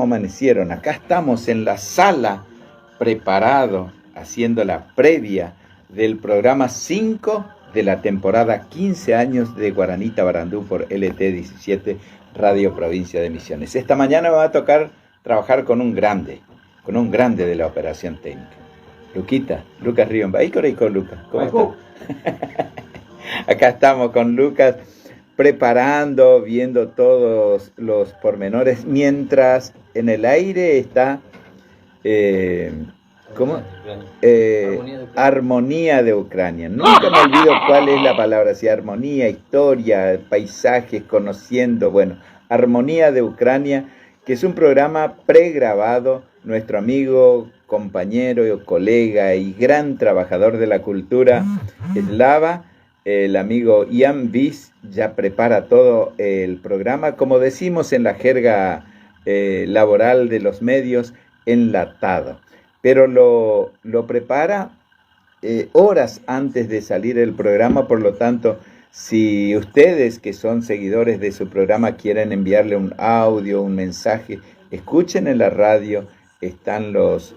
¿Cómo amanecieron? Acá estamos en la sala, preparado, haciendo la previa del programa 5 de la temporada 15 años de Guaranita Barandú por LT17 Radio Provincia de Misiones. Esta mañana me va a tocar trabajar con un grande de la operación técnica. Lucas Rion. ¿Ahí con Lucas? ¿Cómo está? Acá estamos con Lucas, preparando, viendo todos los pormenores, mientras en el aire está Armonía de Ucrania. Nunca me olvido cuál es la palabra, si armonía, historia, paisajes, conociendo, Armonía de Ucrania, que es un programa pregrabado. Nuestro amigo, compañero, colega y gran trabajador de la cultura eslava, el amigo Ian Bis, ya prepara todo el programa, como decimos en la jerga laboral de los medios, enlatado. Pero lo prepara horas antes de salir el programa. Por lo tanto, si ustedes que son seguidores de su programa quieren enviarle un audio, un mensaje, escuchen en la radio, están las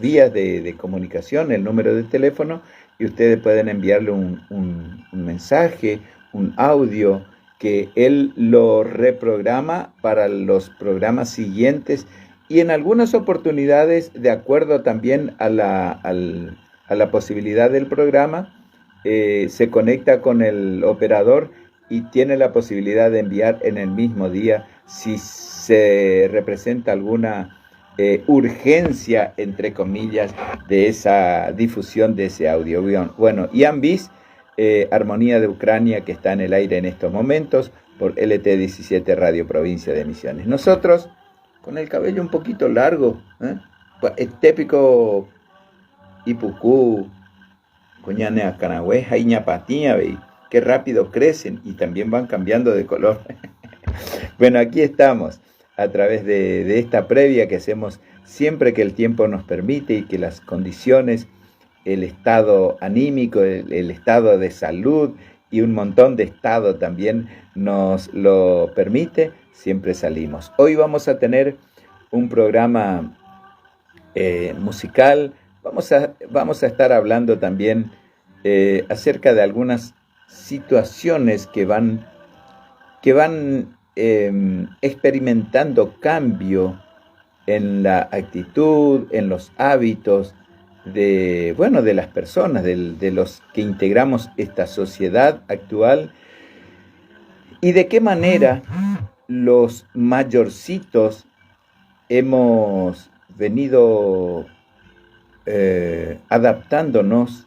vías de comunicación, el número de teléfono, y ustedes pueden enviarle un mensaje, un audio, que él lo reprograma para los programas siguientes, y en algunas oportunidades, de acuerdo también a la posibilidad del programa, se conecta con el operador y tiene la posibilidad de enviar en el mismo día si se representa alguna urgencia, entre comillas, de esa difusión de ese audio. Bueno, Ian Bis, Armonía de Ucrania, que está en el aire en estos momentos por LT17 Radio Provincia de Misiones. Nosotros, con el cabello un poquito largo, típico Ipucú, Coñanea Canagüeja y Ñapatía, qué rápido crecen y también van cambiando de color. Bueno, aquí estamos a través de esta previa que hacemos siempre que el tiempo nos permite y que las condiciones, el estado anímico, el estado de salud y un montón de estado también nos lo permite, siempre salimos. Hoy vamos a tener un programa musical. Vamos a estar hablando también acerca de algunas situaciones que van experimentando cambio en la actitud, en los hábitos de las personas, de los que integramos esta sociedad actual, y de qué manera los mayorcitos hemos venido adaptándonos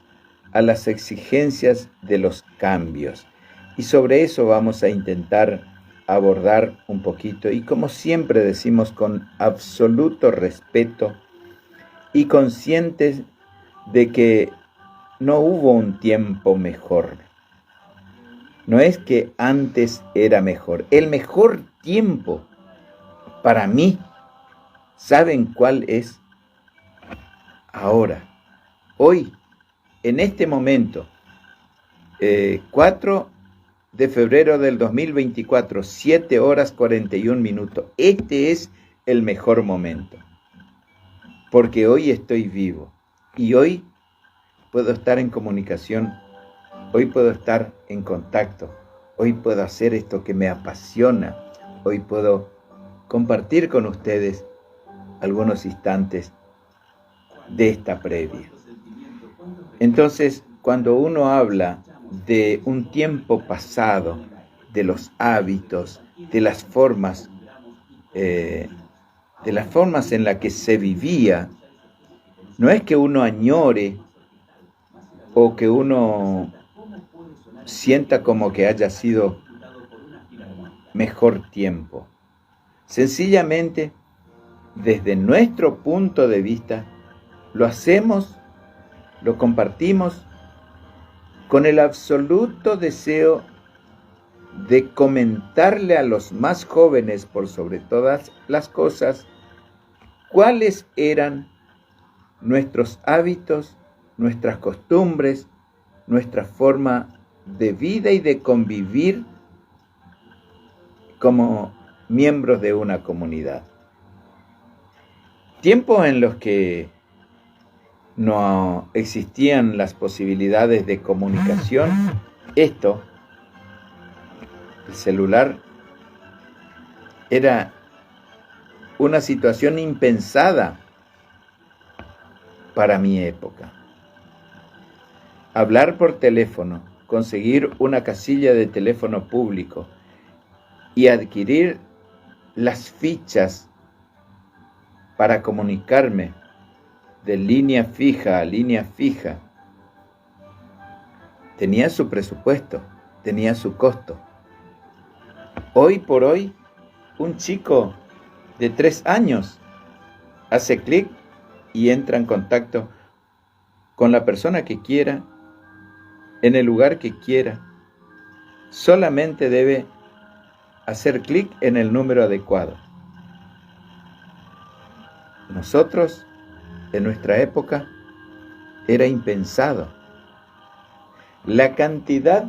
a las exigencias de los cambios. Y sobre eso vamos a intentar abordar un poquito, y como siempre decimos, con absoluto respeto y conscientes de que no hubo un tiempo mejor. No es que antes era mejor. El mejor tiempo para mí, ¿saben cuál es? Ahora, hoy, en este momento, 4 de febrero del 2024, 7 horas 41 minutos. Este es el mejor momento, porque hoy estoy vivo y hoy puedo estar en comunicación, hoy puedo estar en contacto, hoy puedo hacer esto que me apasiona, hoy puedo compartir con ustedes algunos instantes de esta previa. Entonces, cuando uno habla de un tiempo pasado, de los hábitos, de las formas en las que se vivía, no es que uno añore o que uno sienta como que haya sido mejor tiempo. Sencillamente, desde nuestro punto de vista, lo hacemos, lo compartimos con el absoluto deseo de comentarle a los más jóvenes, por sobre todas las cosas, cuáles eran nuestros hábitos, nuestras costumbres, nuestra forma de vida y de convivir como miembros de una comunidad. Tiempos en los que no existían las posibilidades de comunicación, el celular, era una situación impensada para mi época. Hablar por teléfono, conseguir una casilla de teléfono público y adquirir las fichas para comunicarme de línea fija a línea fija, tenía su presupuesto, tenía su costo. Hoy por hoy, un chico de 3 años hace clic y entra en contacto con la persona que quiera, en el lugar que quiera. Solamente debe hacer clic en el número adecuado. Nosotros, en nuestra época, era impensado. La cantidad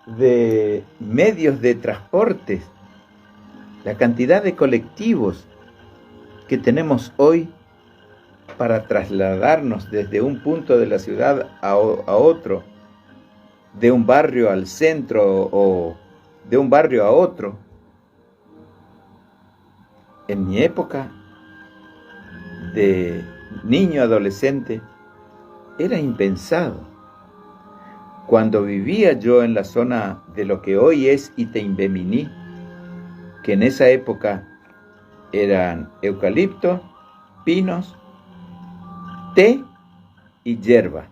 de medios de transporte, la cantidad de colectivos que tenemos hoy para trasladarnos desde un punto de la ciudad a otro, de un barrio al centro o de un barrio a otro. En mi época de niño adolescente era impensado. Cuando vivía yo en la zona de lo que hoy es Itaimbemini, que en esa época eran eucaliptos, pinos, té y hierba.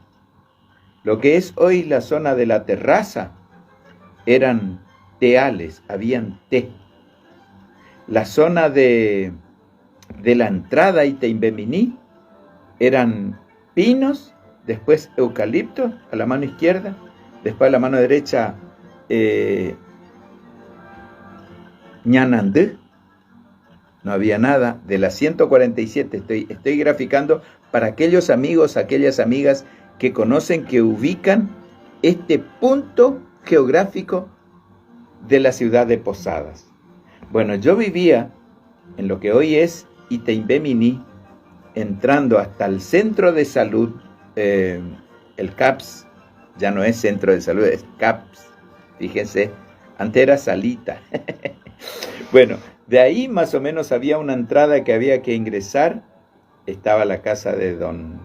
Lo que es hoy la zona de la terraza eran teales, habían té. La zona de la entrada a Itaimbemini eran pinos, después eucaliptos a la mano izquierda, después a la mano derecha ñanandú. No había nada. De la 147 estoy graficando para aquellos amigos, aquellas amigas que conocen, que ubican este punto geográfico de la ciudad de Posadas. Bueno, yo vivía en lo que hoy es Itaimbemini, entrando hasta el centro de salud, el CAPS, ya no es centro de salud, es CAPS, fíjense, antes era salita. Bueno, de ahí más o menos había una entrada que había que ingresar, estaba la casa de don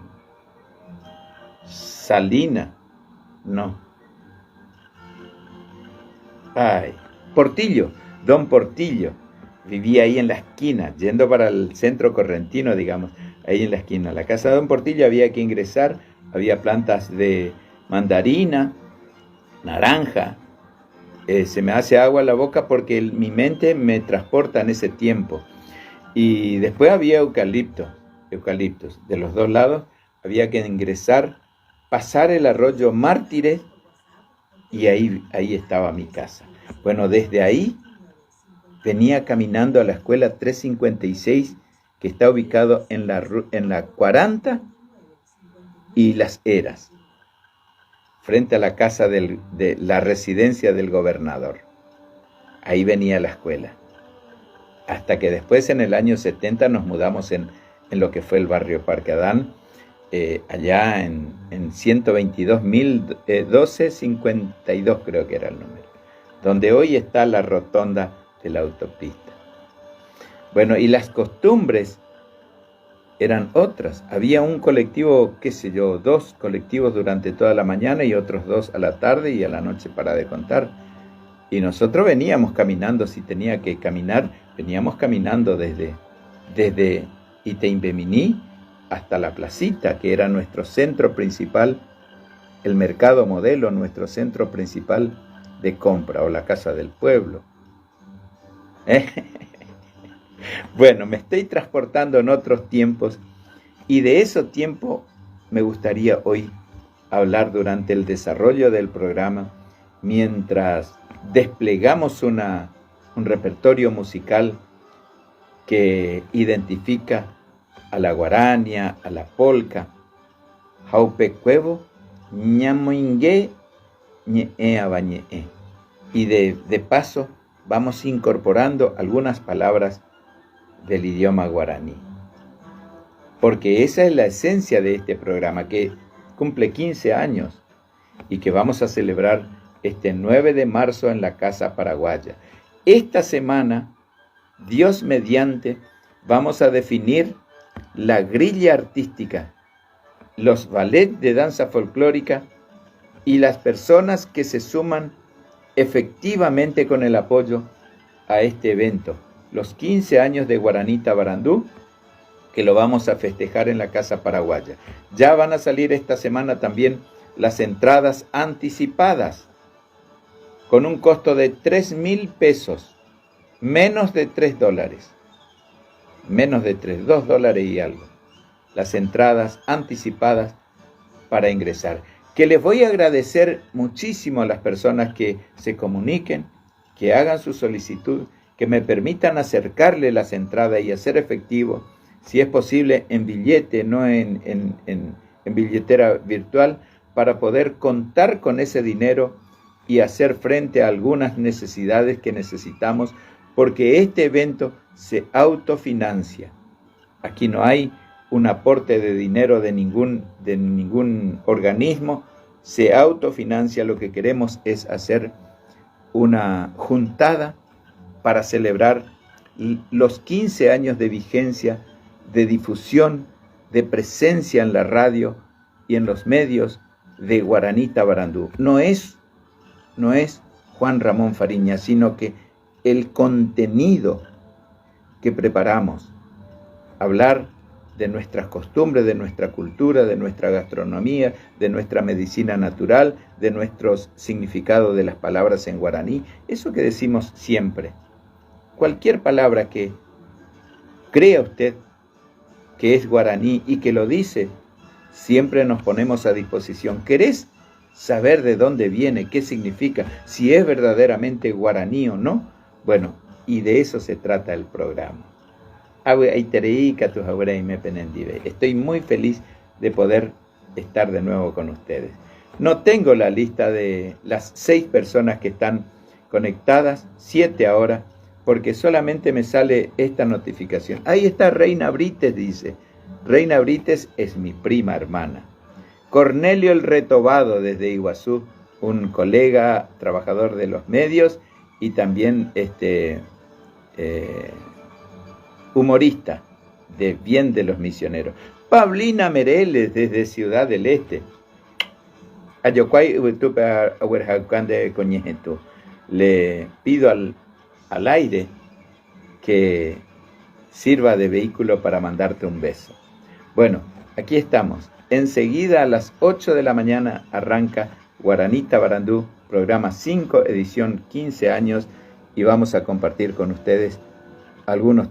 Salina, Portillo, don Portillo, vivía ahí en la esquina, yendo para el centro correntino, digamos, ahí en la esquina. La casa de don Portillo había que ingresar, había plantas de mandarina, naranja. Se me hace agua la boca porque mi mente me transporta en ese tiempo. Y después había eucaliptos. De los dos lados había que ingresar, pasar el arroyo Mártires y ahí estaba mi casa. Bueno, desde ahí venía caminando a la escuela 356, que está ubicado en la 40 y Las Heras, frente a la casa de la residencia del gobernador. Ahí venía la escuela. Hasta que después, en el año 70, nos mudamos en lo que fue el barrio Parque Adán, allá en 122.012.52, creo que era el número, donde hoy está la rotonda de la autopista. Bueno, y las costumbres eran otras. Había un colectivo, 2 colectivos durante toda la mañana y otros 2 a la tarde y a la noche para de contar. Y nosotros veníamos caminando, si tenía que caminar, veníamos caminando desde Itaimbemini hasta la placita, que era nuestro centro principal, el mercado modelo, nuestro centro principal de compra, o la casa del pueblo. Bueno, me estoy transportando en otros tiempos, y de esos tiempos me gustaría hoy hablar durante el desarrollo del programa, mientras desplegamos un repertorio musical que identifica a la guarania, a la polca, jaupecuevo, ñamoingue, ñe abañe. Y de paso vamos incorporando algunas palabras del idioma guaraní. porque esa es la esencia de este programa, que cumple 15 años y que vamos a celebrar este 9 de marzo en la Casa Paraguaya. Esta semana, Dios mediante, vamos a definir la grilla artística, los ballets de danza folclórica y las personas que se suman efectivamente con el apoyo a este evento, los 15 años de Guaranita Barandú, que lo vamos a festejar en la Casa Paraguaya. Ya van a salir esta semana también las entradas anticipadas, con un costo de 3.000 pesos, menos de $3, menos de $2 y algo, las entradas anticipadas para ingresar. Que les voy a agradecer muchísimo a las personas que se comuniquen, que hagan su solicitud, que me permitan acercarle las entradas y hacer efectivo, si es posible, en billete, no en billetera virtual, para poder contar con ese dinero y hacer frente a algunas necesidades que necesitamos, porque este evento se autofinancia. Aquí no hay un aporte de dinero de ningún organismo, se autofinancia. Lo que queremos es hacer una juntada para celebrar los 15 años de vigencia, de difusión, de presencia en la radio y en los medios de Guaranita Barandú. No es Juan Ramón Fariña, sino que el contenido que preparamos, hablar de nuestras costumbres, de nuestra cultura, de nuestra gastronomía, de nuestra medicina natural, de nuestros significados de las palabras en guaraní, eso que decimos siempre. Cualquier palabra que crea usted que es guaraní y que lo dice, siempre nos ponemos a disposición. ¿Querés saber de dónde viene, qué significa, si es verdaderamente guaraní o no? Bueno, y de eso se trata el programa. Estoy muy feliz de poder estar de nuevo con ustedes. No tengo la lista de las 6 personas que están conectadas, 7 ahora, porque solamente me sale esta notificación. Ahí está Reina Brites, dice. Reina Brites es mi prima hermana. Cornelio el Retobado desde Iguazú, un colega trabajador de los medios y también humorista de Bien de los Misioneros. Paulina Mereles desde Ciudad del Este. Le pido al aire que sirva de vehículo para mandarte un beso. Bueno, aquí estamos. Enseguida a las 8 de la mañana arranca Guaranita Barandú, programa 5, edición 15 años, y vamos a compartir con ustedes algunos